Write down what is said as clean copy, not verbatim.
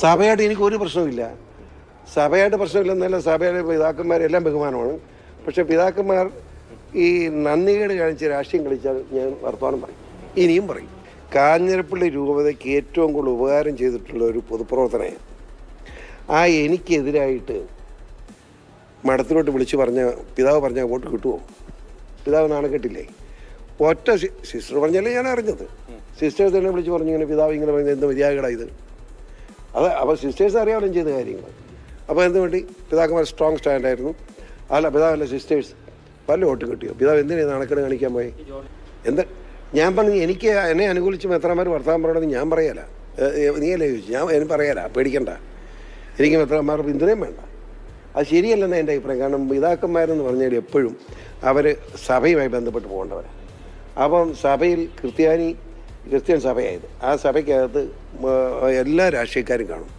സഭയായിട്ട് എനിക്ക് ഒരു പ്രശ്നമില്ല. സഭയായിട്ട് പ്രശ്നമില്ലെന്നല്ല, സഭയുടെ പിതാക്കന്മാരെല്ലാം ബഹുമാനമാണ്. പക്ഷെ പിതാക്കന്മാർ ഈ നന്ദികേട് കാണിച്ച് രാഷ്ട്രീയം കളിച്ചാൽ ഞാൻ വർത്തമാനം പറയും, ഇനിയും പറയും. കാഞ്ഞിരപ്പള്ളി രൂപതയ്ക്ക് ഏറ്റവും കൂടുതൽ ഉപകാരം ചെയ്തിട്ടുള്ള ഒരു പൊതുപ്രവർത്തനമാണ്. എനിക്കെതിരായിട്ട് മഠത്തിലോട്ട് വിളിച്ച് പിതാവ് പറഞ്ഞാൽ വോട്ട് കിട്ടുമോ? പിതാവ് നാണക്കെട്ടില്ലേ? ഒറ്റ സിസ്റ്റർ പറഞ്ഞല്ലേ ഞാൻ അറിഞ്ഞത്. സിസ്റ്റേഴ്സ് തന്നെ വിളിച്ച് പറഞ്ഞു ഇങ്ങനെ പിതാവ് ഇങ്ങനെ പറയുന്നത് എന്ത് മര്യാദകളായത്. അപ്പോൾ സിസ്റ്റേഴ്സ് അറിയാമല്ലോ ചെയ്ത കാര്യങ്ങൾ. അപ്പോൾ എന്ത് വേണ്ടി പിതാക്കന്മാർ സ്ട്രോങ് സ്റ്റാൻഡായിരുന്നു. പിതാവല്ല സിസ്റ്റേഴ്സ് പല വോട്ട് കിട്ടിയോ? പിതാവ് എന്തിനാണ് നാണക്കേട് കാണിക്കാൻ പോയി? ഞാൻ പറഞ്ഞു എന്നെ അനുകൂലിച്ച് മെത്രാന്മാർ വർത്തമാനം പറയണമെന്ന് ഞാൻ പറയാല. നീയല്ലേ ചോദിച്ചു, ഞാൻ പറയാല, പേടിക്കണ്ട. എനിക്ക് മെത്രാന്മാർ പിന്തുണയും വേണ്ട. അത് ശരിയല്ലെന്ന് എൻ്റെ അഭിപ്രായം. കാരണം പിതാക്കന്മാരെന്ന് പറഞ്ഞാൽ എപ്പോഴും അവർ സഭയുമായി ബന്ധപ്പെട്ട് പോകേണ്ടവരാണ്. അപ്പം സഭയിൽ ക്രിസ്ത്യൻ സഭയായത്, ആ സഭയ്ക്കകത്ത് എല്ലാ രാഷ്ട്രീയക്കാരും കാണും.